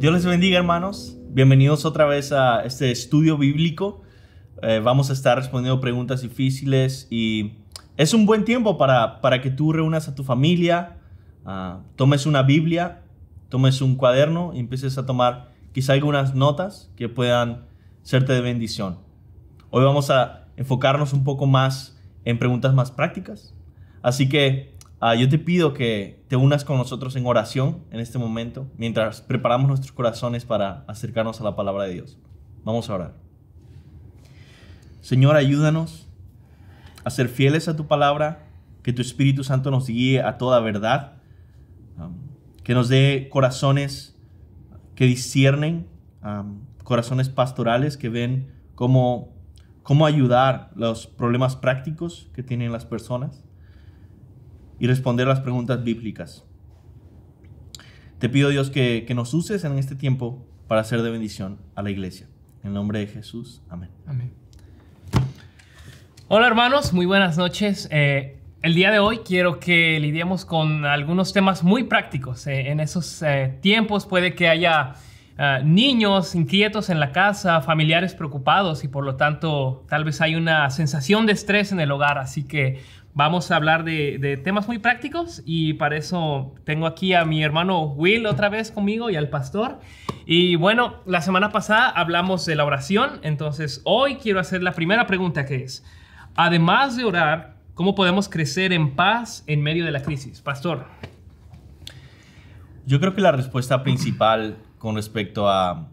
Dios les bendiga, hermanos. Bienvenidos otra vez a este estudio bíblico. Vamos a estar respondiendo preguntas difíciles y es un buen tiempo para que tú reúnas a tu familia, tomes una Biblia, tomes un cuaderno y empieces a tomar quizá algunas notas que puedan serte de bendición. Hoy vamos a enfocarnos un poco más en preguntas más prácticas. Así que yo te pido que te unas con nosotros en oración en este momento, mientras preparamos nuestros corazones para acercarnos a la palabra de Dios. Vamos a orar. Señor, ayúdanos a ser fieles a tu palabra, que tu Espíritu Santo nos guíe a toda verdad, que nos dé corazones que disciernen, corazones pastorales que ven cómo ayudar los problemas prácticos que tienen las personas y responder las preguntas bíblicas. Te pido, Dios, que nos uses en este tiempo para ser de bendición a la iglesia. En el nombre de Jesús. Amén. Amén. Hola, hermanos, muy buenas noches. El día de hoy quiero que lidiemos con algunos temas muy prácticos. En esos tiempos puede que haya niños inquietos en la casa, familiares preocupados y por lo tanto tal vez hay una sensación de estrés en el hogar. Así que vamos a hablar de temas muy prácticos y para eso tengo aquí a mi hermano Will otra vez conmigo y al pastor. Y bueno, la semana pasada hablamos de la oración, entonces hoy quiero hacer la primera pregunta, que es: además de orar, ¿cómo podemos crecer en paz en medio de la crisis? Pastor. Yo creo que la respuesta principal con respecto a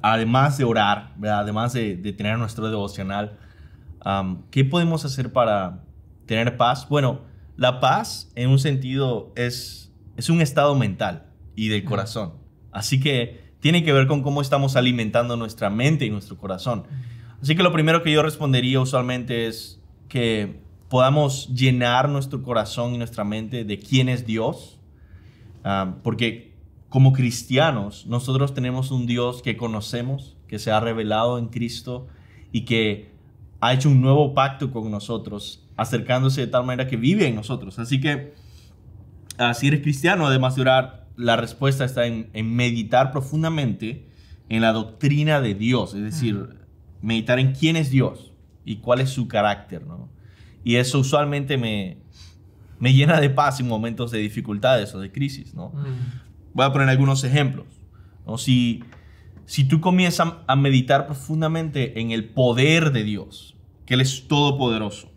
además de orar, ¿verdad? Además de tener nuestro devocional, ¿qué podemos hacer para tener paz? Bueno, la paz en un sentido es un estado mental y del corazón. Así que tiene que ver con cómo estamos alimentando nuestra mente y nuestro corazón. Así que lo primero que yo respondería usualmente es que podamos llenar nuestro corazón y nuestra mente de quién es Dios. Porque como cristianos nosotros tenemos un Dios que conocemos, que se ha revelado en Cristo y que ha hecho un nuevo pacto con nosotros, acercándose de tal manera que vive en nosotros. Así que si eres cristiano, además de orar, la respuesta está en meditar profundamente en la doctrina de Dios, es decir, meditar en quién es Dios y cuál es su carácter, ¿no? Y eso usualmente me llena de paz en momentos de dificultades o de crisis, ¿no? Voy a poner algunos ejemplos, ¿no? Si tú comienzas a meditar profundamente en el poder de Dios, que Él es todopoderoso,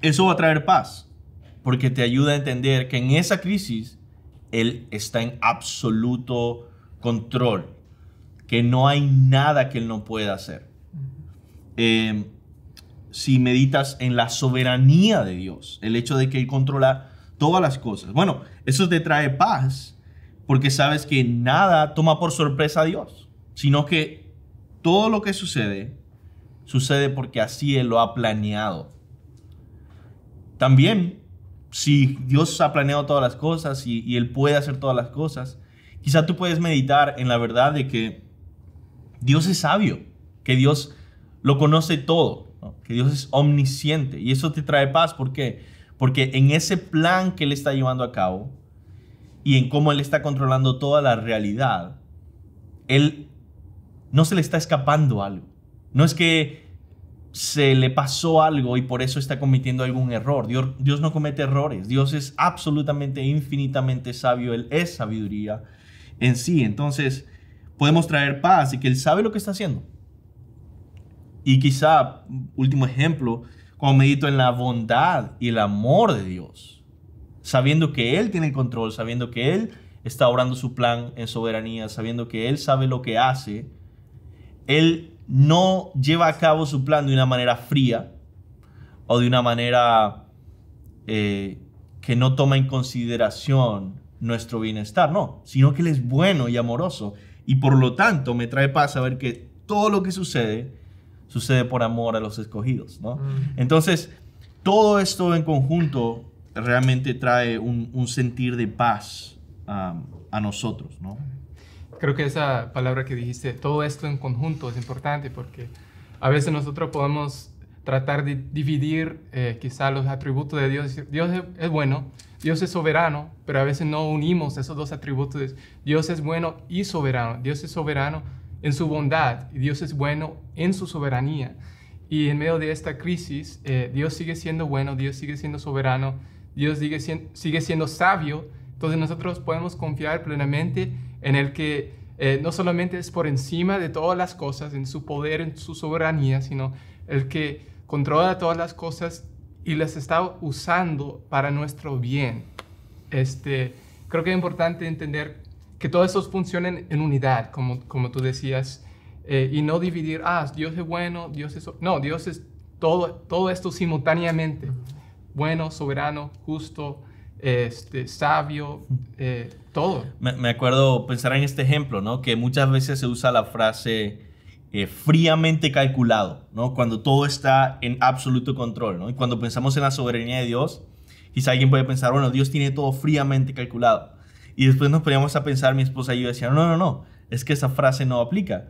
eso va a traer paz, porque te ayuda a entender que en esa crisis Él está en absoluto control, que no hay nada que Él no pueda hacer. Si meditas en la soberanía de Dios, el hecho de que Él controla todas las cosas, bueno, eso te trae paz, porque sabes que nada toma por sorpresa a Dios, sino que todo lo que sucede porque así Él lo ha planeado. También, si Dios ha planeado todas las cosas y Él puede hacer todas las cosas, quizá tú puedes meditar en la verdad de que Dios es sabio, que Dios lo conoce todo, ¿no? Que Dios es omnisciente, y eso te trae paz. ¿Por qué? Porque en ese plan que Él está llevando a cabo y en cómo Él está controlando toda la realidad, Él no se le está escapando algo. No es que se le pasó algo y por eso está cometiendo algún error. Dios no comete errores. Dios es absolutamente, infinitamente sabio. Él es sabiduría en sí. Entonces podemos traer paz y que Él sabe lo que está haciendo. Y quizá, último ejemplo, cuando medito en la bondad y el amor de Dios, sabiendo que Él tiene el control, sabiendo que Él está obrando su plan en soberanía, sabiendo que Él sabe lo que hace, Él no lleva a cabo su plan de una manera fría o de una manera que no toma en consideración nuestro bienestar, no, sino que Él es bueno y amoroso, y por lo tanto me trae paz saber que todo lo que sucede por amor a los escogidos, ¿no? Entonces, todo esto en conjunto realmente trae un sentir de paz a nosotros, ¿no? Creo que esa palabra que dijiste, todo esto en conjunto, es importante porque a veces nosotros podemos tratar de dividir quizá los atributos de Dios. Dios es bueno, Dios es soberano, pero a veces no unimos esos dos atributos. Dios es bueno y soberano. Dios es soberano en su bondad y Dios es bueno en su soberanía. Y en medio de esta crisis, Dios sigue siendo bueno, Dios sigue siendo soberano, Dios sigue siendo sabio. Entonces nosotros podemos confiar plenamente en el que no solamente es por encima de todas las cosas, en su poder, en su soberanía, sino el que controla todas las cosas y las está usando para nuestro bien. Creo que es importante entender que todos estos funcionen en unidad, como tú decías, y no dividir, Dios es bueno, Dios es... No, Dios es todo esto simultáneamente. Bueno, soberano, justo, sabio, todo. Me acuerdo pensar en este ejemplo, ¿no? Que muchas veces se usa la frase fríamente calculado, ¿no? Cuando todo está en absoluto control, ¿no? Y cuando pensamos en la soberanía de Dios, quizá alguien puede pensar, bueno, Dios tiene todo fríamente calculado. Y después nos poníamos a pensar, mi esposa y yo decían, no, es que esa frase no aplica.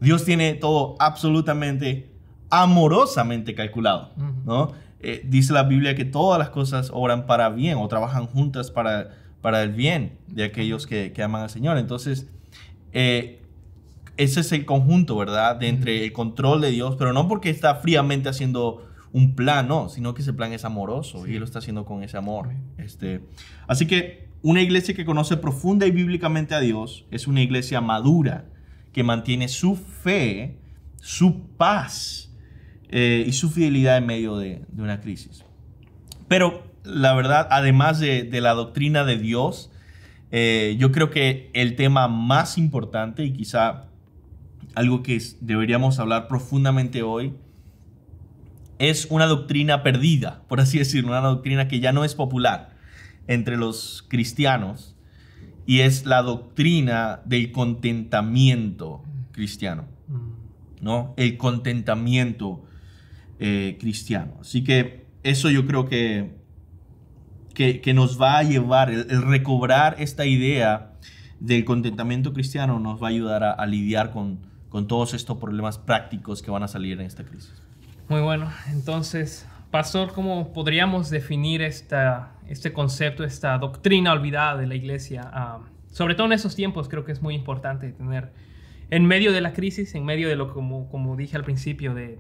Dios tiene todo absolutamente amorosamente calculado, ¿no? Dice la Biblia que todas las cosas obran para bien o trabajan juntas para el bien de aquellos que aman al Señor. Entonces, ese es el conjunto, ¿verdad? De entre el control de Dios, pero no porque está fríamente haciendo un plan, no, sino que ese plan es amoroso y Él lo está haciendo con ese amor. Así que una iglesia que conoce profunda y bíblicamente a Dios es una iglesia madura que mantiene su fe, su paz y su fidelidad en medio de una crisis. Pero la verdad, además de la doctrina de Dios, yo creo que el tema más importante y quizá algo que deberíamos hablar profundamente hoy es una doctrina perdida, por así decirlo, una doctrina que ya no es popular entre los cristianos, y es la doctrina del contentamiento cristiano, ¿no? El contentamiento cristiano. Así que eso yo creo que nos va a llevar, el recobrar esta idea del contentamiento cristiano nos va a ayudar a lidiar con todos estos problemas prácticos que van a salir en esta crisis. Muy bueno. Entonces, Pastor, ¿cómo podríamos definir este concepto, esta doctrina olvidada de la iglesia? Sobre todo en esos tiempos creo que es muy importante tener, en medio de la crisis, en medio de lo como dije al principio, de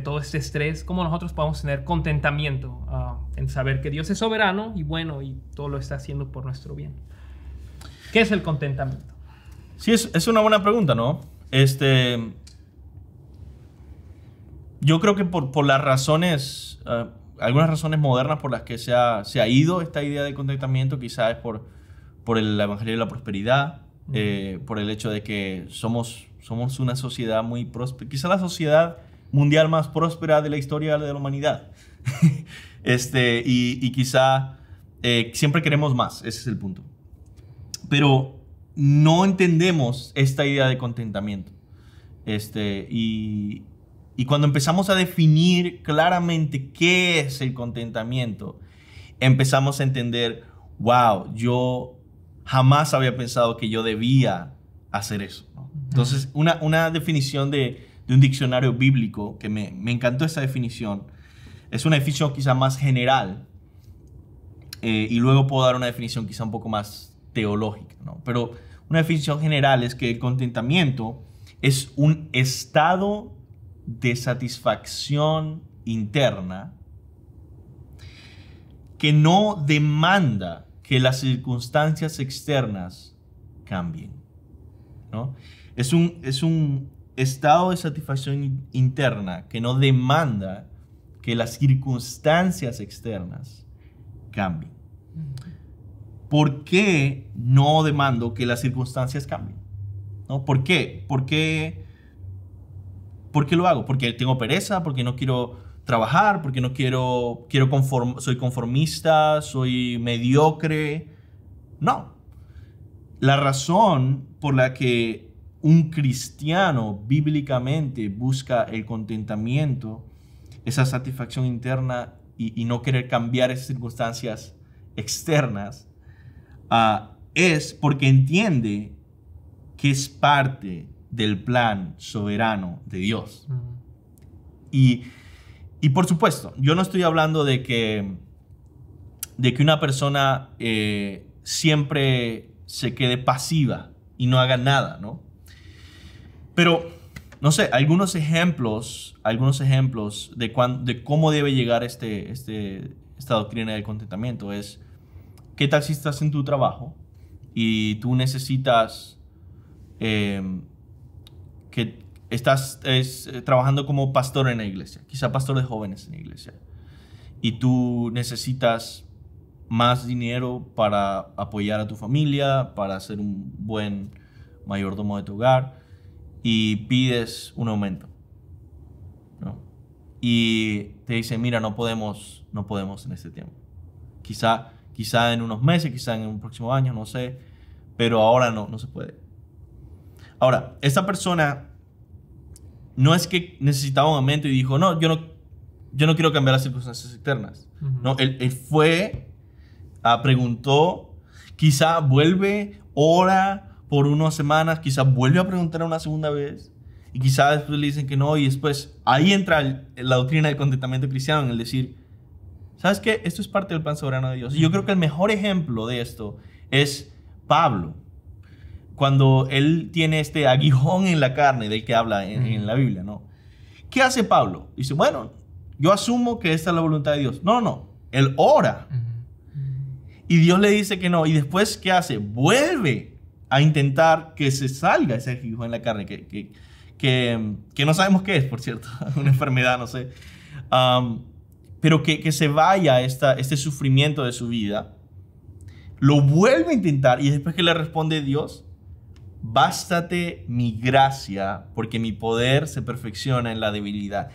todo este estrés, cómo nosotros podemos tener contentamiento en saber que Dios es soberano y bueno y todo lo está haciendo por nuestro bien. ¿Qué es el contentamiento? Sí, es una buena pregunta, ¿no? Yo creo que por las razones, algunas razones modernas por las que se ha ido esta idea de contentamiento, quizás es por el evangelio de la prosperidad, por el hecho de que somos una sociedad muy próspera, quizás la sociedad mundial más próspera de la historia de la humanidad. Y quizá siempre queremos más, ese es el punto. Pero no entendemos esta idea de contentamiento. Y cuando empezamos a definir claramente qué es el contentamiento, empezamos a entender, wow, yo jamás había pensado que yo debía hacer eso, ¿no? Entonces, una definición de un diccionario bíblico, que me encantó esa definición, es una definición quizá más general, y luego puedo dar una definición quizá un poco más teológica, ¿no? Pero una definición general es que el contentamiento es un estado de satisfacción interna que no demanda que las circunstancias externas cambien, ¿no? Es un estado de satisfacción interna que no demanda que las circunstancias externas cambien. ¿Por qué no demando que las circunstancias cambien? ¿No? ¿Por qué? ¿Por qué lo hago? ¿Porque tengo pereza? ¿Porque no quiero trabajar? ¿Porque no soy conformista? ¿Soy mediocre? No. La razón por la que un cristiano bíblicamente busca el contentamiento, esa satisfacción interna y no querer cambiar esas circunstancias externas, es porque entiende que es parte del plan soberano de Dios. Y Y por supuesto, yo no estoy hablando de que una persona siempre se quede pasiva y no haga nada, ¿no? Pero, no sé, algunos ejemplos de cómo debe llegar esta doctrina del contentamiento es, ¿qué tal si estás en tu trabajo y tú necesitas que estás trabajando como pastor en la iglesia, quizá pastor de jóvenes en la iglesia, y tú necesitas más dinero para apoyar a tu familia, para ser un buen mayordomo de tu hogar, y pides un aumento, ¿no? Y te dicen, mira, no podemos en este tiempo. Quizá en unos meses, quizá en un próximo año, no sé, pero ahora no se puede. Ahora, esta persona no es que necesitaba un aumento y dijo, no, yo no quiero cambiar las circunstancias externas. No, él fue, preguntó, quizá vuelve, ora por unas semanas, quizá vuelve a preguntar una segunda vez, y quizá después le dicen que no, y después ahí entra la doctrina del contentamiento cristiano, en el decir, ¿sabes qué? Esto es parte del plan soberano de Dios. Y yo creo que el mejor ejemplo de esto es Pablo, cuando él tiene este aguijón en la carne del que habla en la Biblia, ¿no? ¿Qué hace Pablo? Dice, bueno, yo asumo que esta es la voluntad de Dios. No, él ora. Y Dios le dice que no. Y después, ¿qué hace? Vuelve a intentar que se salga ese aguijón en la carne, que no sabemos qué es, por cierto, una enfermedad, no sé. Pero que se vaya este sufrimiento de su vida. Lo vuelve a intentar y después que le responde Dios, bástate mi gracia, porque mi poder se perfecciona en la debilidad.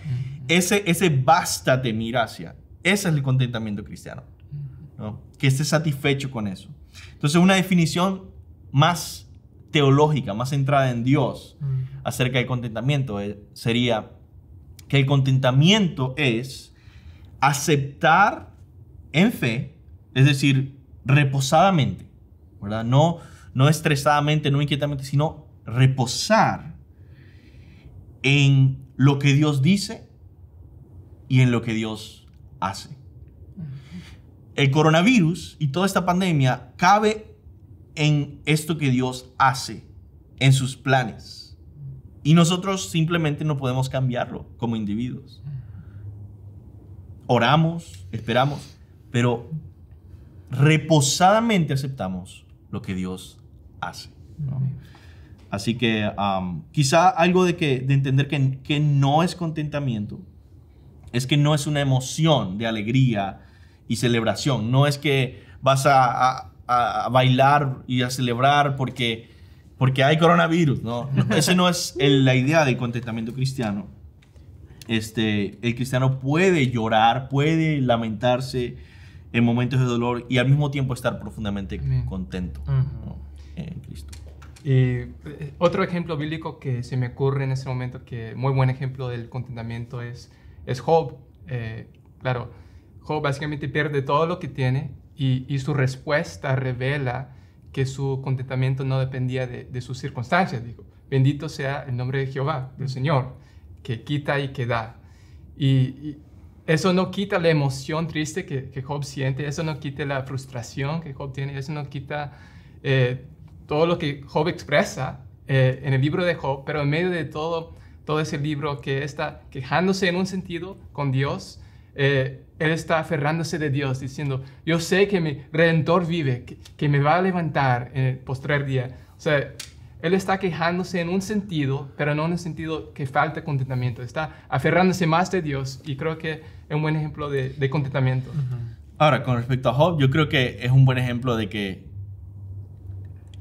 Ese bástate mi gracia, ese es el contentamiento cristiano, ¿no? Que esté satisfecho con eso. Entonces, una definición más teológica, más centrada en Dios acerca del contentamiento sería que el contentamiento es aceptar en fe, es decir, reposadamente, ¿verdad? No estresadamente, no inquietamente, sino reposar en lo que Dios dice y en lo que Dios hace. El coronavirus y toda esta pandemia cabe en esto que Dios hace, en sus planes. Y nosotros simplemente no podemos cambiarlo como individuos. Oramos, esperamos, pero reposadamente aceptamos lo que Dios hace, ¿no? Así que quizá algo de entender que no es contentamiento es que no es una emoción de alegría y celebración. No es que vas a bailar y a celebrar porque hay coronavirus, ¿no? Esa no es la idea del contentamiento cristiano. El cristiano puede llorar, puede lamentarse en momentos de dolor y al mismo tiempo estar profundamente contento, ¿no? En Cristo. Y otro ejemplo bíblico que se me ocurre en este momento, que muy buen ejemplo del contentamiento es Job. Claro, Job básicamente pierde todo lo que tiene y su respuesta revela que su contentamiento no dependía de sus circunstancias. Digo, bendito sea el nombre de Jehová, del Señor, que quita y que da. Y eso no quita la emoción triste que Job siente, eso no quita la frustración que Job tiene, eso no quita todo lo que Job expresa en el libro de Job, pero en medio de todo ese libro que está quejándose en un sentido con Dios, él está aferrándose de Dios, diciendo, yo sé que mi Redentor vive, que me va a levantar en el postrer día. O sea, él está quejándose en un sentido, pero no en un sentido que falta contentamiento. Está aferrándose más de Dios y creo que es un buen ejemplo de contentamiento. Ahora, con respecto a Job, yo creo que es un buen ejemplo de que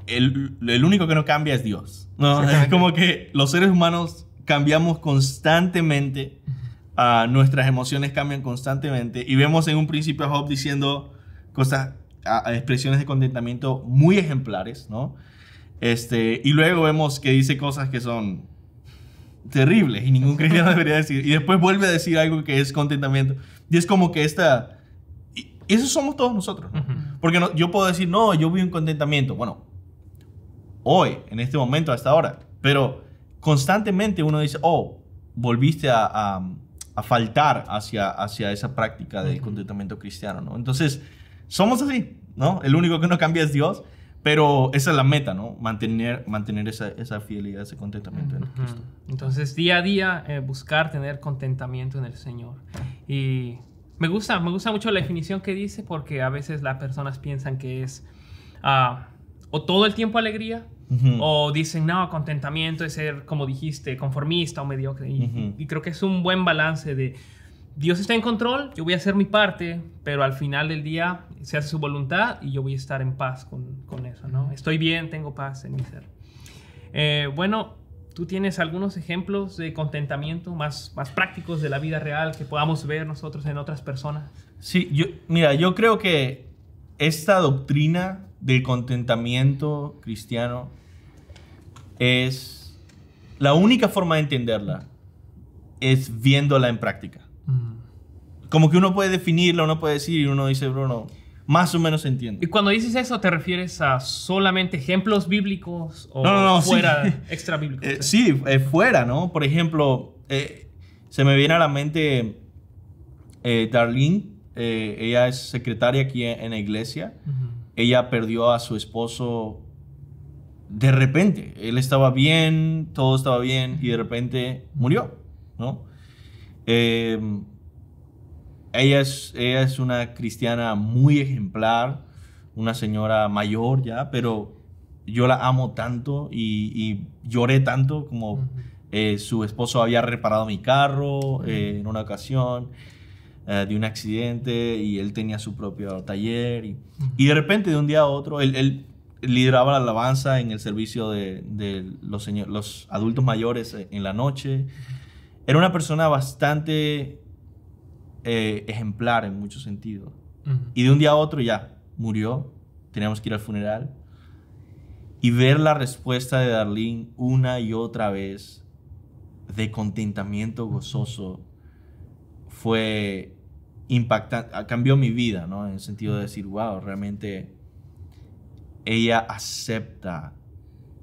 el único que no cambia es Dios, ¿no? Es como que los seres humanos cambiamos constantemente, nuestras emociones cambian constantemente y vemos en un principio a Job diciendo cosas, expresiones de contentamiento muy ejemplares, ¿no? Y luego vemos que dice cosas que son terribles y ningún cristiano debería decir, y después vuelve a decir algo que es contentamiento y es como que eso somos todos nosotros, ¿no? Porque yo puedo decir, no, yo vivo en contentamiento, bueno, hoy, en este momento, hasta ahora, pero constantemente uno dice, oh, volviste a a faltar hacia esa práctica del contentamiento cristiano, ¿no? Entonces, somos así, ¿no? El único que no cambia es Dios, pero esa es la meta, ¿no? Mantener esa fidelidad, ese contentamiento en Cristo. Entonces, día a día, buscar tener contentamiento en el Señor. Y me gusta mucho la definición que dice, porque a veces las personas piensan que es o todo el tiempo alegría, o dicen, no, contentamiento es ser, como dijiste, conformista o mediocre. Y creo que es un buen balance de Dios está en control, yo voy a hacer mi parte, pero al final del día se hace su voluntad y yo voy a estar en paz con eso, ¿no? Estoy bien, tengo paz en mi ser. Bueno, ¿tú tienes algunos ejemplos de contentamiento más prácticos de la vida real que podamos ver nosotros en otras personas? Sí, yo creo que esta doctrina del contentamiento cristiano es la única forma de entenderla es viéndola en práctica. Como que uno puede definirla, uno puede decir y uno dice, Bruno, más o menos entiendo. Y cuando dices eso, ¿te refieres a solamente ejemplos bíblicos o no, fuera, sí. extra bíblicos? Sí, fuera, ¿no? Por ejemplo, se me viene a la mente Darlene, ella es secretaria aquí en la iglesia. Ella perdió a su esposo de repente. Él estaba bien, todo estaba bien y de repente murió, ¿no? Ella es una cristiana muy ejemplar, una señora mayor ya, pero yo la amo tanto y lloré tanto como su esposo había reparado mi carro en una ocasión de un accidente y él tenía su propio taller y de repente de un día a otro él lideraba la alabanza en el servicio de los adultos mayores en la noche. Era una persona bastante ejemplar en muchos sentidos. Y de un día a otro ya murió. Teníamos que ir al funeral. Y ver la respuesta de Darlene una y otra vez de contentamiento gozoso fue impactante. Cambió mi vida, ¿no? En el sentido de decir, wow, realmente ella acepta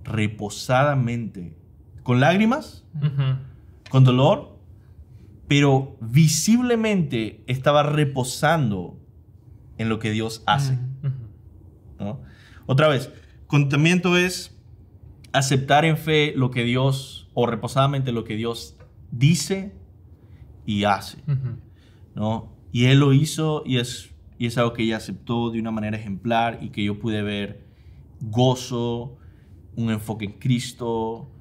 reposadamente, con lágrimas, con dolor, pero visiblemente estaba reposando en lo que Dios hace, ¿no? Otra vez, contentamiento es aceptar en fe lo que Dios, o reposadamente lo que Dios dice y hace, ¿no? Y Él lo hizo y es algo que ella aceptó de una manera ejemplar y que yo pude ver gozo, un enfoque en Cristo.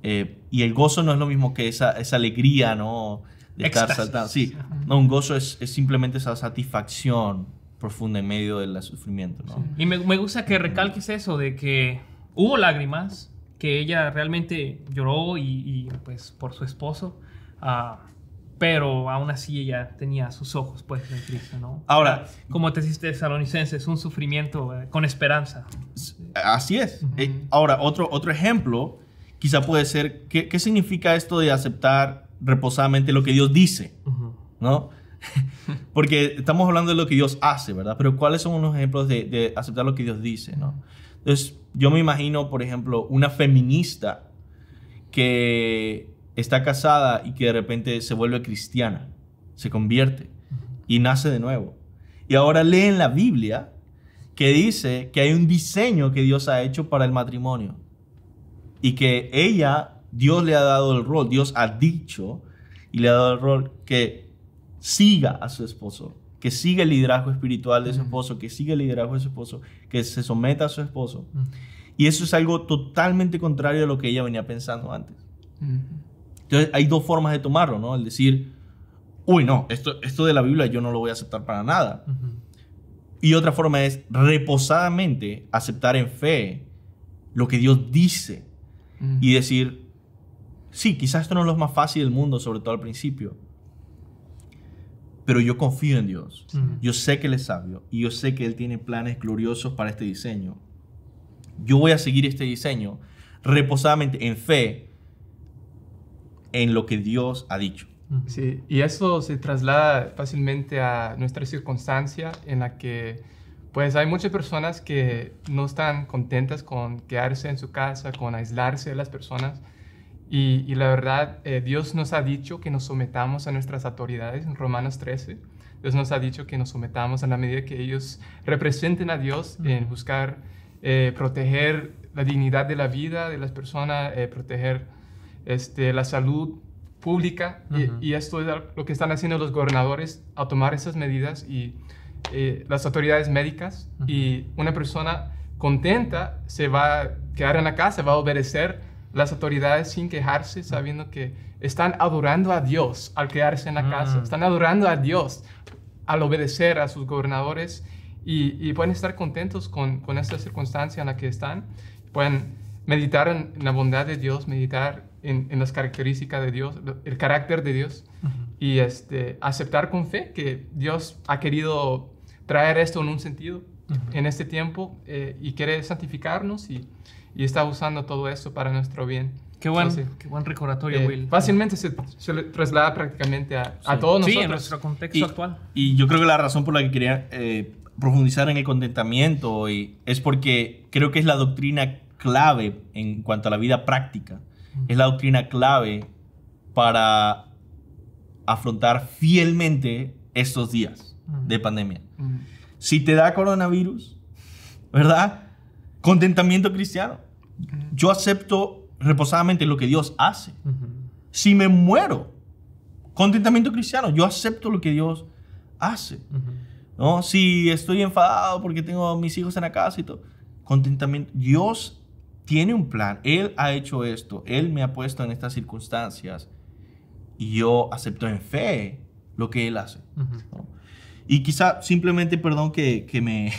Y el gozo no es lo mismo que esa alegría, ¿no? De estar saltando. Sí, no, un gozo es simplemente esa satisfacción profunda en medio del sufrimiento, ¿no? Sí. Y me gusta que recalques eso de que hubo lágrimas, que ella realmente lloró y pues por su esposo, pero aún así ella tenía sus ojos puestos en Cristo, ¿no? Ahora, como te dice Tesalonicenses, un sufrimiento con esperanza. Así es. Ahora, otro ejemplo quizá puede ser, ¿qué significa esto de aceptar reposadamente lo que Dios dice? ¿No? Porque estamos hablando de lo que Dios hace, ¿verdad? Pero ¿cuáles son unos ejemplos de aceptar lo que Dios dice, ¿no? Entonces, yo me imagino, por ejemplo, una feminista que está casada y que de repente se vuelve cristiana, se convierte y nace de nuevo. Y ahora lee en la Biblia que dice que hay un diseño que Dios ha hecho para el matrimonio y que Dios le ha dado el rol, Dios ha dicho y le ha dado el rol que siga a su esposo, que siga el liderazgo espiritual de su esposo, que siga el liderazgo de su esposo, que se someta a su esposo. Y eso es algo totalmente contrario a lo que ella venía pensando antes. Entonces hay dos formas de tomarlo, ¿no? El decir, uy, no, esto de la Biblia yo no lo voy a aceptar para nada. Y otra forma es reposadamente aceptar en fe lo que Dios dice y decir, sí, quizás esto no es lo más fácil del mundo, sobre todo al principio, pero yo confío en Dios. Yo sé que Él es sabio y yo sé que Él tiene planes gloriosos para este diseño. Yo voy a seguir este diseño reposadamente en fe en lo que Dios ha dicho. Sí, y eso se traslada fácilmente a nuestra circunstancia en la que pues hay muchas personas que no están contentas con quedarse en su casa, con aislarse de las personas Y la verdad, Dios nos ha dicho que nos sometamos a nuestras autoridades en Romanos 13. Dios nos ha dicho que nos sometamos en la medida que ellos representen a Dios en buscar proteger la dignidad de la vida de las personas, proteger la salud pública. Y esto es lo que están haciendo los gobernadores al tomar esas medidas y las autoridades médicas. Y una persona contenta se va a quedar en la casa, va a obedecer las autoridades sin quejarse, sabiendo que están adorando a Dios al quedarse en la casa. Están adorando a Dios al obedecer a sus gobernadores y pueden estar contentos con esta circunstancia en la que están. Pueden meditar en la bondad de Dios, meditar en las características de Dios, el carácter de Dios y aceptar con fe que Dios ha querido traer esto en un sentido en este tiempo y quiere santificarnos y está usando todo esto para nuestro bien. Qué buen recordatorio, Will. Fácilmente se traslada prácticamente a todos nosotros. Sí, en nuestro contexto actual. Y yo creo que la razón por la que quería profundizar en el contentamiento es porque creo que es la doctrina clave en cuanto a la vida práctica. Es la doctrina clave para afrontar fielmente estos días de pandemia. Si te da coronavirus, ¿verdad? Contentamiento cristiano. Yo acepto reposadamente lo que Dios hace. Si me muero, contentamiento cristiano. Yo acepto lo que Dios hace. ¿No? Si estoy enfadado porque tengo a mis hijos en la casa y todo, contentamiento. Dios tiene un plan. Él ha hecho esto. Él me ha puesto en estas circunstancias y yo acepto en fe lo que Él hace. ¿No? Y quizá simplemente, perdón que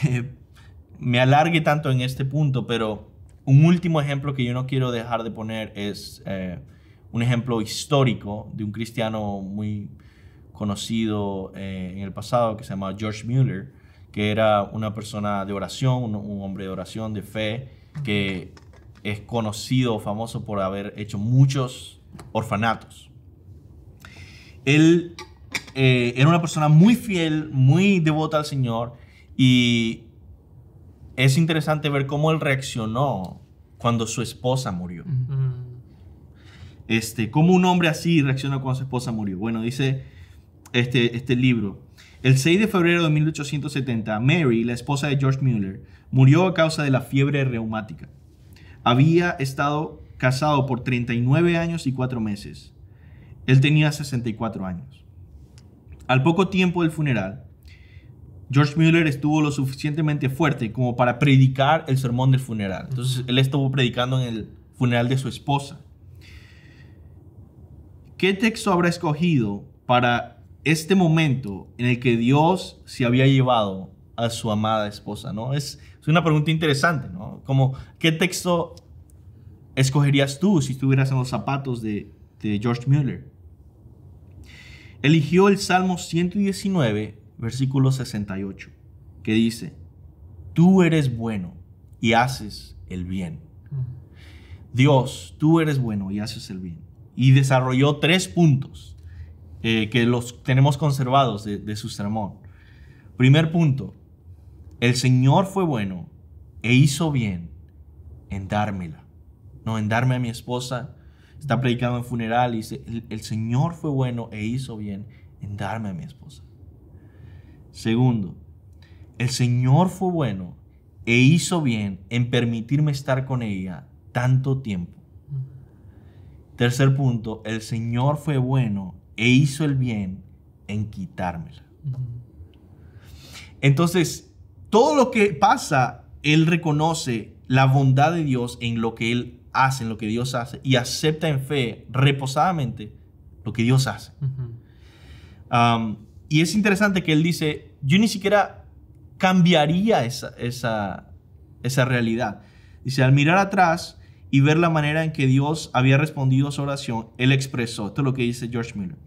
me alargue tanto en este punto, pero un último ejemplo que yo no quiero dejar de poner es un ejemplo histórico de un cristiano muy conocido en el pasado que se llama George Mueller, que era una persona de oración, un hombre de oración, de fe, que es conocido, famoso por haber hecho muchos orfanatos. Él era una persona muy fiel, muy devota al Señor, y es interesante ver cómo él reaccionó cuando su esposa murió. Cómo un hombre así reaccionó cuando su esposa murió. Bueno, dice este libro: el 6 de febrero de 1870, Mary, la esposa de George Mueller, murió a causa de la fiebre reumática. Había estado casado por 39 años y 4 meses. Él tenía 64 años. Al poco tiempo del funeral, George Mueller estuvo lo suficientemente fuerte como para predicar el sermón del funeral. Entonces, él estuvo predicando en el funeral de su esposa. ¿Qué texto habrá escogido para este momento en el que Dios se había llevado a su amada esposa? ¿No? Es una pregunta interesante, ¿no? Como, ¿qué texto escogerías tú si estuvieras en los zapatos de George Mueller? Eligió el Salmo 119, versículo 68, que dice: tú eres bueno y haces el bien. Dios, tú eres bueno y haces el bien. Y desarrolló 3 puntos que los tenemos conservados de su sermón. Primer punto: el Señor fue bueno e hizo bien en dármela. No, en darme a mi esposa. Está predicando en funeral y dice: el Señor fue bueno e hizo bien en darme a mi esposa. Segundo, el Señor fue bueno e hizo bien en permitirme estar con ella tanto tiempo. Tercer punto, el Señor fue bueno e hizo el bien en quitármela. Entonces, todo lo que pasa, él reconoce la bondad de Dios en lo que él hace, en lo que Dios hace, y acepta en fe, reposadamente, lo que Dios hace. Y es interesante que él dice: yo ni siquiera cambiaría esa realidad. Dice: al mirar atrás y ver la manera en que Dios había respondido a su oración, él expresó, esto es lo que dice George Mueller: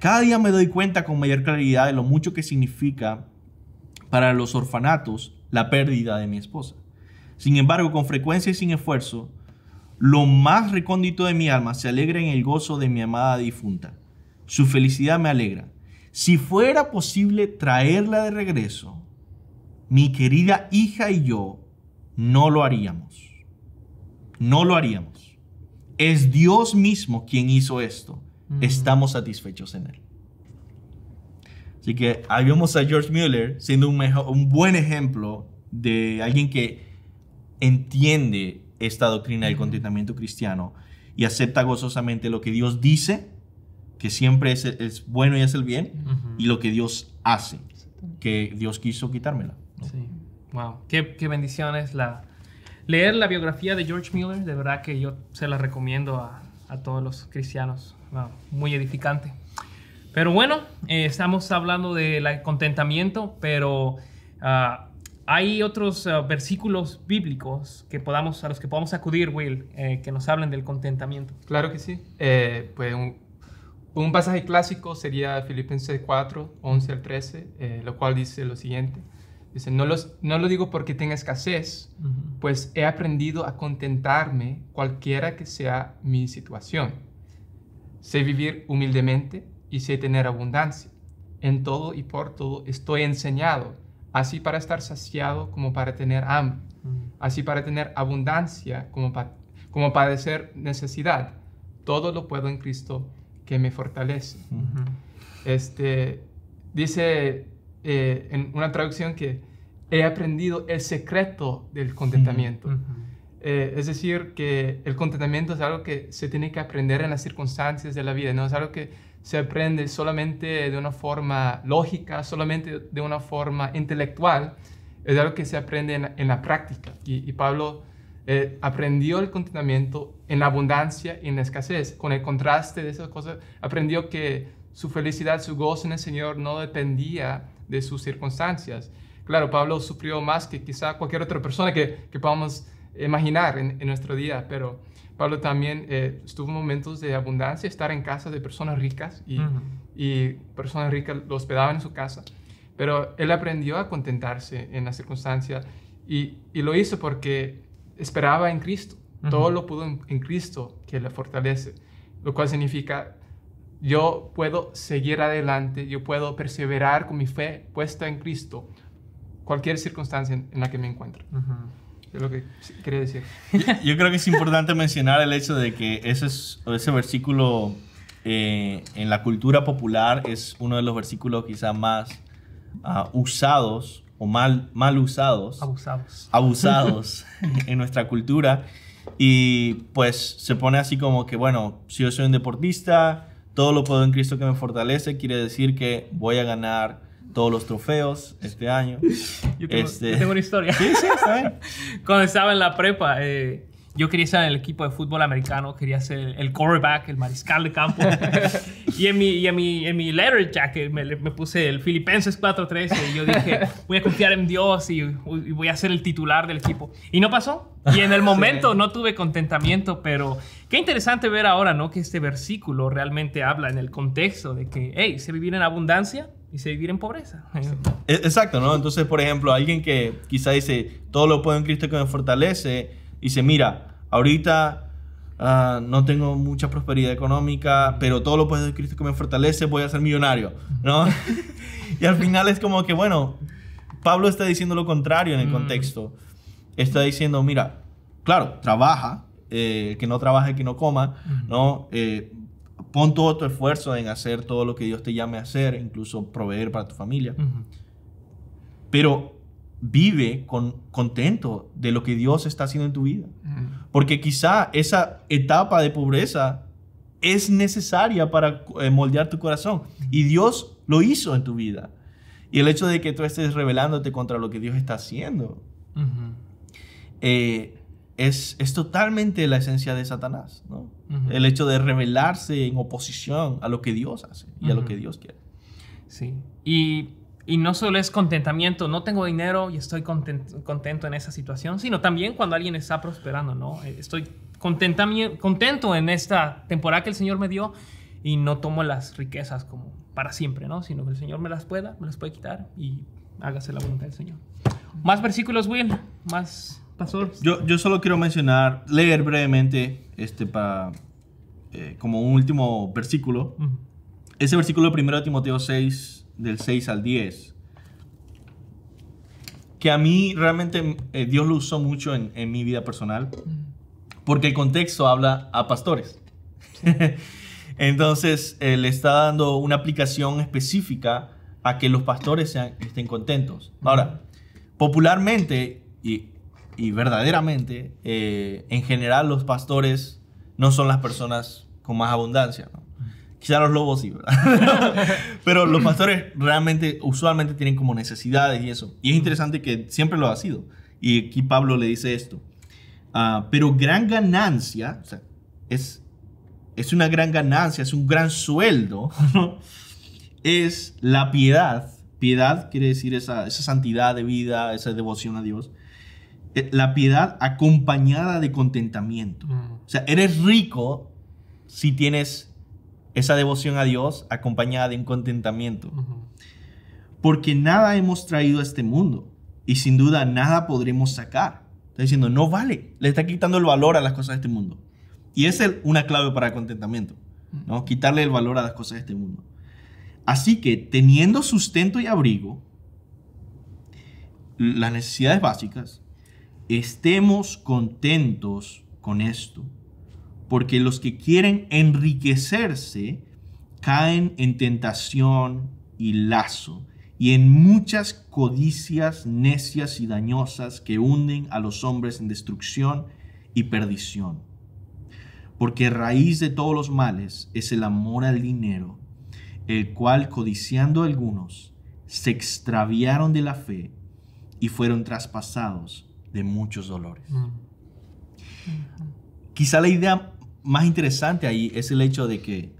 cada día me doy cuenta con mayor claridad de lo mucho que significa para los orfanatos la pérdida de mi esposa. Sin embargo, con frecuencia y sin esfuerzo, lo más recóndito de mi alma se alegra en el gozo de mi amada difunta. Su felicidad me alegra. Si fuera posible traerla de regreso, mi querida hija y yo no lo haríamos. No lo haríamos. es Dios mismo quien hizo esto. Estamos satisfechos en Él. Así que ahí vemos a George Mueller siendo un buen ejemplo de alguien que entiende esta doctrina del contentamiento cristiano y acepta gozosamente lo que Dios dice, que siempre es bueno y es el bien, y lo que Dios hace, que Dios quiso quitármela, ¿no? Sí. Wow, qué bendiciones leer la biografía de George Mueller. De verdad que yo se la recomiendo a todos los cristianos. Wow, muy edificante. Pero bueno, estamos hablando del contentamiento, pero hay otros versículos bíblicos a los que podamos acudir, Will, que nos hablen del contentamiento. Claro que sí. Pues un pasaje clásico sería Filipenses 4, 11 al 13, lo cual dice lo siguiente. Dice, no lo digo porque tenga escasez, pues he aprendido a contentarme cualquiera que sea mi situación. Sé vivir humildemente y sé tener abundancia. En todo y por todo estoy enseñado, así para estar saciado como para tener hambre, así para tener abundancia como padecer necesidad. Todo lo puedo en Cristo que me fortalece. Dice en una traducción que he aprendido el secreto del contentamiento. Es decir, que el contentamiento es algo que se tiene que aprender en las circunstancias de la vida, no es algo que se aprende solamente de una forma lógica, solamente de una forma intelectual, es algo que se aprende en la práctica. Y Pablo aprendió el contentamiento en la abundancia y en la escasez. Con el contraste de esas cosas, aprendió que su felicidad, su gozo en el Señor no dependía de sus circunstancias. Claro, Pablo sufrió más que quizá cualquier otra persona que podamos imaginar en nuestro día, pero Pablo también estuvo en momentos de abundancia, estar en casa de personas ricas y personas ricas lo hospedaban en su casa, pero él aprendió a contentarse en las circunstancias y lo hizo porque esperaba en Cristo. Todo lo pudo en Cristo que le fortalece, lo cual significa yo puedo seguir adelante, yo puedo perseverar con mi fe puesta en Cristo, cualquier circunstancia en la que me encuentre. Es lo que quería decir. Yo creo que es importante mencionar el hecho de que ese versículo en la cultura popular es uno de los versículos quizá más usados o mal usados. Abusados en nuestra cultura. Y pues se pone así como que, bueno, si yo soy un deportista, todo lo puedo en Cristo que me fortalece, quiere decir que voy a ganar todos los trofeos este año. Yo tengo una historia. Sí, está bien. Cuando estaba en la prepa, yo quería estar en el equipo de fútbol americano, quería ser el quarterback, el mariscal de campo. y en mi letter jacket me puse el Filipenses 4:13 y yo dije, voy a confiar en Dios y voy a ser el titular del equipo. Y no pasó. Y en el momento no tuve contentamiento, pero qué interesante ver ahora, ¿no? Que este versículo realmente habla en el contexto de que, hey, sé vivir en abundancia y sé vivir en pobreza. Exacto, ¿no? Entonces, por ejemplo, alguien que quizá dice, todo lo puedo en Cristo que me fortalece, dice, mira, ahorita no tengo mucha prosperidad económica, pero todo lo puedo en Cristo que me fortalece, voy a ser millonario, ¿no? Y al final es como que, bueno, Pablo está diciendo lo contrario en el contexto. Está diciendo, mira, claro, trabaja, que no trabaje, que no coma, ¿no? Pon todo tu esfuerzo en hacer todo lo que Dios te llame a hacer, incluso proveer para tu familia. Pero vive contento de lo que Dios está haciendo en tu vida. Porque quizá esa etapa de pobreza es necesaria para moldear tu corazón. Y Dios lo hizo en tu vida. Y el hecho de que tú estés rebelándote contra lo que Dios está haciendo es totalmente la esencia de Satanás, ¿no? El hecho de rebelarse en oposición a lo que Dios hace y a lo que Dios quiere. Sí. Y no solo es contentamiento, no tengo dinero y estoy contento en esa situación, sino también cuando alguien está prosperando, ¿no? Estoy contento en esta temporada que el Señor me dio y no tomo las riquezas como para siempre, ¿no? Sino que el Señor me las puede quitar y hágase la voluntad del Señor. Más versículos, Will, más... Pastor. Yo solo quiero leer brevemente como un último versículo. Ese versículo de 1 Timoteo 6, del 6 al 10. Que a mí realmente Dios lo usó mucho en mi vida personal. porque el contexto habla a pastores. Entonces, le está dando una aplicación específica a que los pastores estén contentos. Ahora, popularmente y verdaderamente, en general, los pastores no son las personas con más abundancia, ¿no? Quizá los lobos sí, ¿verdad? Pero los pastores realmente, usualmente tienen como necesidades y eso. Y es interesante que siempre lo ha sido. Y aquí Pablo le dice esto. Pero gran ganancia, o sea, es una gran ganancia, es un gran sueldo, es la piedad. Piedad quiere decir esa santidad de vida, esa devoción a Dios. La piedad acompañada de contentamiento. O sea, eres rico si tienes esa devoción a Dios acompañada de un contentamiento. Porque nada hemos traído a este mundo y sin duda nada podremos sacar. Está diciendo, no vale. Le está quitando el valor a las cosas de este mundo. Y esa es una clave para el contentamiento, ¿no? Quitarle el valor a las cosas de este mundo. Así que teniendo sustento y abrigo, las necesidades básicas, estemos contentos con esto. Porque los que quieren enriquecerse caen en tentación y lazo y en muchas codicias necias y dañosas que hunden a los hombres en destrucción y perdición. Porque raíz de todos los males es el amor al dinero, el cual, codiciando algunos, se extraviaron de la fe y fueron traspasados de muchos dolores. Quizá la idea más interesante ahí es el hecho de que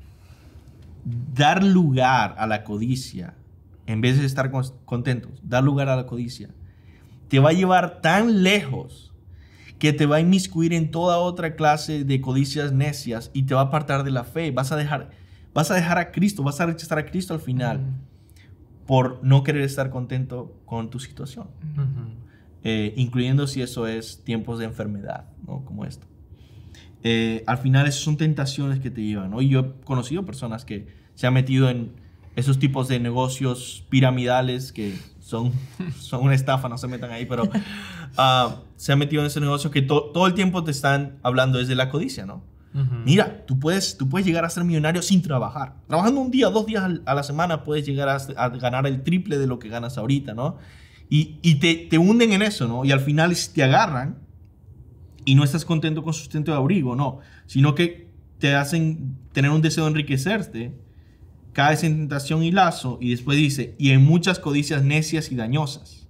dar lugar a la codicia, en vez de estar contentos, dar lugar a la codicia, te va a llevar tan lejos que te va a inmiscuir en toda otra clase de codicias necias y te va a apartar de la fe. Vas a dejar a Cristo, vas a rechazar a Cristo al final por no querer estar contento con tu situación, incluyendo si eso es tiempos de enfermedad, ¿no? Como esto. Al final esas son tentaciones que te llevan, ¿no? Y yo he conocido personas que se han metido en esos tipos de negocios piramidales que son una estafa, no se metan ahí, pero se han metido en ese negocio que todo el tiempo te están hablando desde la codicia, ¿no? Mira, tú puedes llegar a ser millonario sin trabajar. Trabajando un día, 2 días a la semana puedes llegar a ganar el triple de lo que ganas ahorita, ¿no? Y te hunden en eso, ¿no? Y al final te agarran y no estás contento con sustento de abrigo, no, sino que te hacen tener un deseo de enriquecerte, caes en tentación y lazo, y después dice, y en muchas codicias necias y dañosas,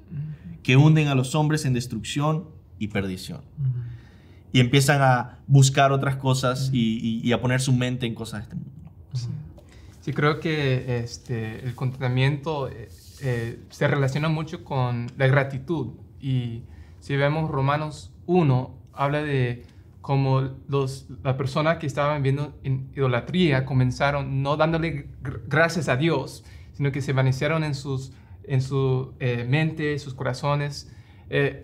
que hunden a los hombres en destrucción y perdición. Y empiezan a buscar otras cosas y a poner su mente en cosas de este mundo. Sí, creo que el contentamiento se relaciona mucho con la gratitud. Y si vemos Romanos 1, habla de cómo las personas que estaban viviendo en idolatría comenzaron no dándole gracias a Dios, sino que se vanecieron en su mente, sus corazones.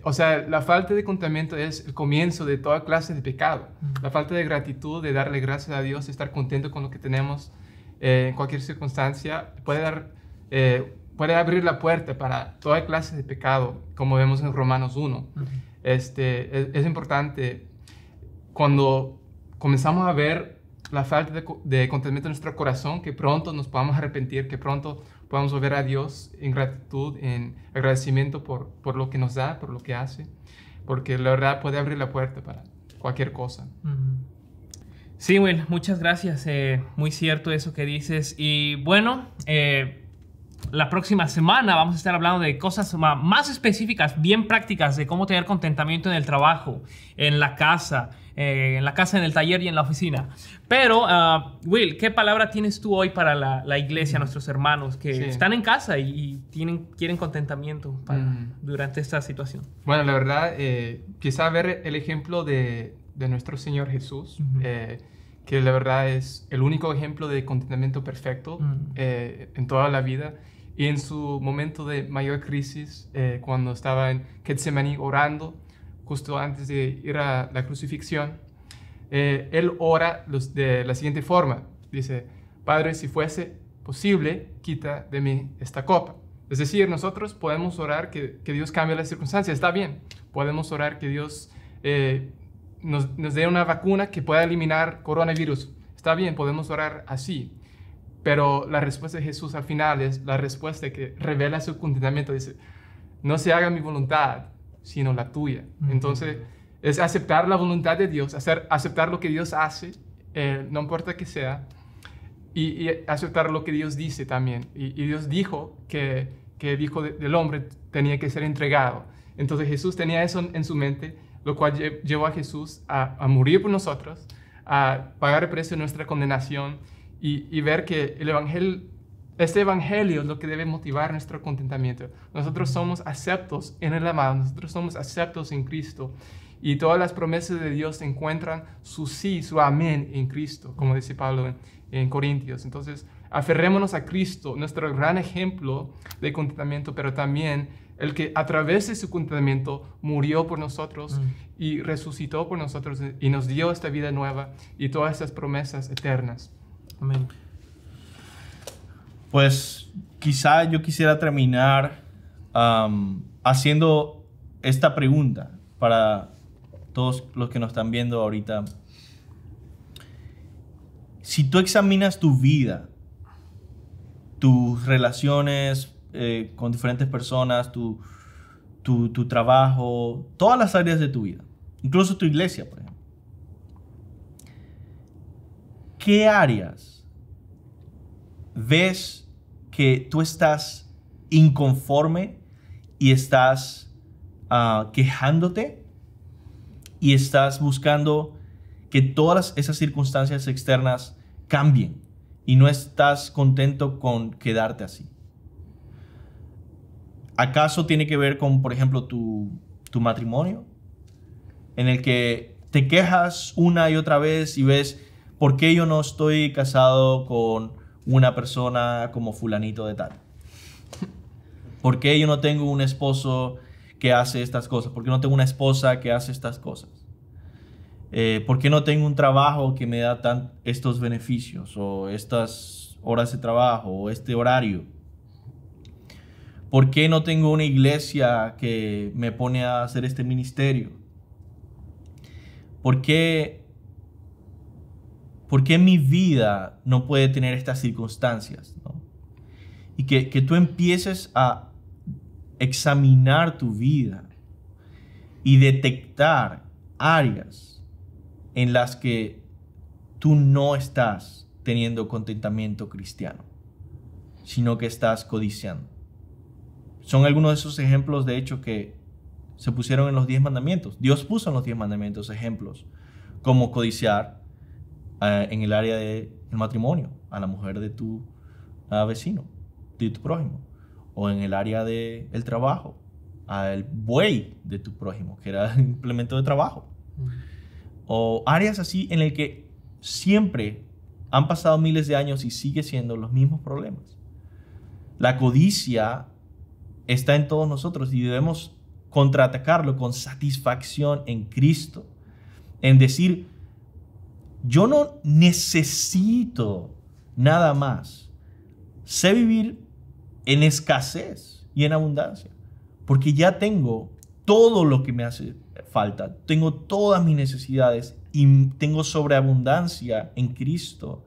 O sea, la falta de contentamiento es el comienzo de toda clase de pecado. La falta de gratitud, de darle gracias a Dios, estar contento con lo que tenemos en cualquier circunstancia, puede abrir la puerta para toda clase de pecado, como vemos en Romanos 1. Es importante cuando comenzamos a ver la falta de contentamiento en nuestro corazón, que pronto nos podamos arrepentir, que pronto podamos volver a Dios en gratitud, en agradecimiento por lo que nos da, por lo que hace, porque la verdad puede abrir la puerta para cualquier cosa. Sí, Will, muchas gracias. Muy cierto eso que dices. Y bueno, la próxima semana vamos a estar hablando de cosas más específicas, bien prácticas, de cómo tener contentamiento en el trabajo, en la casa, en el taller y en la oficina. Pero, Will, ¿qué palabra tienes tú hoy para la iglesia, nuestros hermanos que están en casa y quieren contentamiento durante esta situación? Bueno, la verdad, quizá ver el ejemplo de nuestro Señor Jesús, que la verdad es el único ejemplo de contentamiento perfecto en toda la vida. Y en su momento de mayor crisis, cuando estaba en Getsemaní orando, justo antes de ir a la crucifixión, él ora de la siguiente forma. Dice, Padre, si fuese posible, quita de mí esta copa. Es decir, nosotros podemos orar que Dios cambie las circunstancias, está bien. Podemos orar que Dios nos dé una vacuna que pueda eliminar coronavirus. Está bien, podemos orar así. Pero la respuesta de Jesús al final es la respuesta que revela su contentamiento. Dice, no se haga mi voluntad, sino la tuya. Entonces, es aceptar la voluntad de Dios, aceptar lo que Dios hace, no importa que sea, y aceptar lo que Dios dice también. Y Dios dijo que el Hijo del Hombre tenía que ser entregado. Entonces Jesús tenía eso en su mente, lo cual llevó a Jesús a morir por nosotros, a pagar el precio de nuestra condenación y ver que este evangelio es lo que debe motivar nuestro contentamiento. Nosotros somos aceptos en el amado, nosotros somos aceptos en Cristo. Y todas las promesas de Dios encuentran su sí, su amén en Cristo, como dice Pablo en Corintios. Entonces, aferrémonos a Cristo, nuestro gran ejemplo de contentamiento, pero también el que a través de su contentamiento murió por nosotros y resucitó por nosotros y nos dio esta vida nueva y todas estas promesas eternas. Amén. Pues quizá yo quisiera terminar haciendo esta pregunta para todos los que nos están viendo ahorita. Si tú examinas tu vida, tus relaciones con diferentes personas, tu trabajo, todas las áreas de tu vida, incluso tu iglesia, por ejemplo, ¿qué áreas ves que tú estás inconforme y estás quejándote y estás buscando que todas esas circunstancias externas cambien y no estás contento con quedarte así? ¿Acaso tiene que ver con, por ejemplo, tu matrimonio? En el que te quejas una y otra vez y ves, ¿por qué yo no estoy casado con una persona como fulanito de tal? ¿Por qué yo no tengo un esposo que hace estas cosas? ¿Por qué no tengo una esposa que hace estas cosas? ¿Por qué no tengo un trabajo que me da estos beneficios o estas horas de trabajo o este horario? ¿Por qué no tengo una iglesia que me pone a hacer este ministerio? ¿Por qué mi vida no puede tener estas circunstancias, ¿no? Y que tú empieces a examinar tu vida y detectar áreas en las que tú no estás teniendo contentamiento cristiano, sino que estás codiciando. Son algunos de esos ejemplos, de hecho, que se pusieron en los 10 mandamientos. Dios puso en los 10 mandamientos ejemplos como codiciar en el área del matrimonio a la mujer de tu vecino, de tu prójimo, o en el área del trabajo al buey de tu prójimo, que era el implemento de trabajo. O áreas así en el que siempre han pasado miles de años y sigue siendo los mismos problemas. La codicia está en todos nosotros y debemos contraatacarlo con satisfacción en Cristo. En decir, yo no necesito nada más. Sé vivir en escasez y en abundancia, porque ya tengo todo lo que me hace falta. Tengo todas mis necesidades y tengo sobreabundancia en Cristo.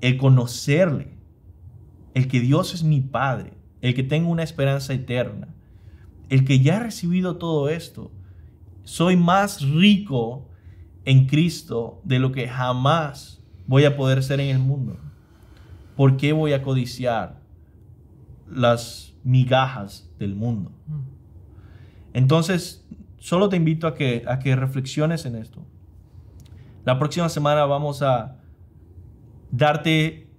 El conocerle, el que Dios es mi Padre, el que tengo una esperanza eterna, el que ya he recibido todo esto. Soy más rico en Cristo de lo que jamás voy a poder ser en el mundo. ¿Por qué voy a codiciar las migajas del mundo? Entonces, solo te invito a que reflexiones en esto. La próxima semana vamos a darte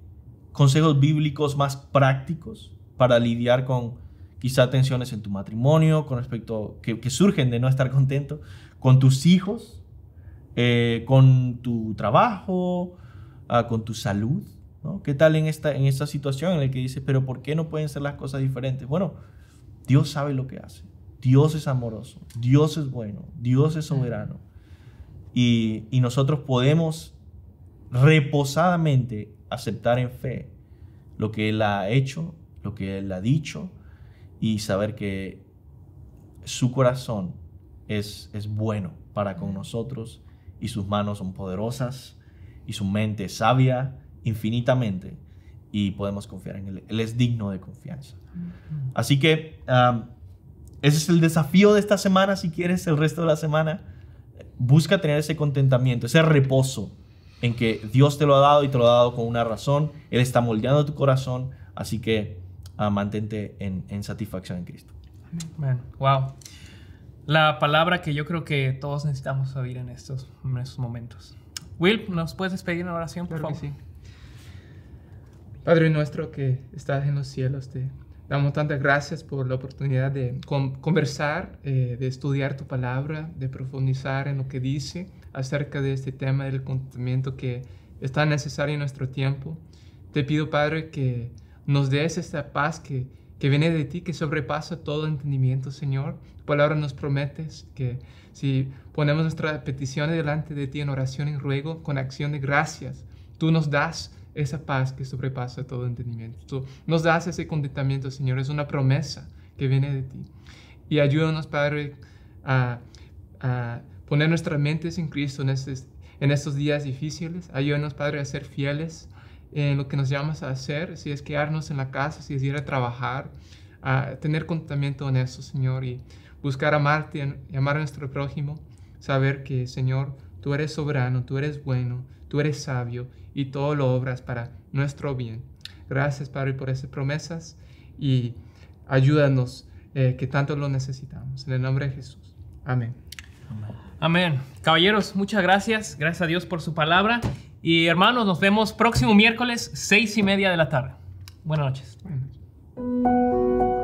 consejos bíblicos más prácticos para lidiar con quizá tensiones en tu matrimonio, con respecto que surgen de no estar contento, con tus hijos, con tu trabajo, con tu salud, ¿no? ¿Qué tal en esta situación en la que dices, pero ¿por qué no pueden ser las cosas diferentes? Bueno, Dios sabe lo que hace. Dios es amoroso, Dios es bueno, Dios es soberano. Y nosotros podemos reposadamente aceptar en fe lo que Él ha hecho, lo que Él ha dicho, y saber que su corazón es bueno para con nosotros, y sus manos son poderosas y su mente es sabia infinitamente, y podemos confiar en Él. Él es digno de confianza. Así que ese es el desafío de esta semana. Si quieres, el resto de la semana, busca tener ese contentamiento, ese reposo en que Dios te lo ha dado, y te lo ha dado con una razón. Él está moldeando tu corazón, así que mantente en satisfacción en Cristo. Amén. Wow. La palabra que yo creo que todos necesitamos oír en estos momentos. Will, ¿nos puedes despedir en oración, por Claro favor? que sí. Padre nuestro que estás en los cielos, te damos tantas gracias por la oportunidad de conversar, de estudiar tu palabra, de profundizar en lo que dice acerca de este tema del contentamiento que es tan necesario en nuestro tiempo. Te pido, Padre, que nos des esta paz que viene de ti, que sobrepasa todo entendimiento, Señor. Tu palabra nos prometes que si ponemos nuestras peticiones delante de ti en oración y ruego, con acción de gracias, tú nos das esa paz que sobrepasa todo entendimiento. Tú nos das ese contentamiento, Señor. Es una promesa que viene de ti. Y ayúdanos, Padre, a poner nuestras mentes en Cristo en estos días difíciles. Ayúdanos, Padre, a ser fieles en lo que nos llamas a hacer. Si es quedarnos en la casa, si es ir a trabajar, a tener contentamiento en eso, Señor. Y buscar amarte y amar a nuestro prójimo. Saber que, Señor, tú eres soberano, tú eres bueno, tú eres sabio, y todo lo obras para nuestro bien. Gracias, Padre, por esas promesas, y ayúdanos que tanto lo necesitamos. En el nombre de Jesús. Amén. Amén. Caballeros, muchas gracias. Gracias a Dios por su palabra. Y hermanos, nos vemos próximo miércoles, 6:30 de la tarde. Buenas noches. Buenas noches.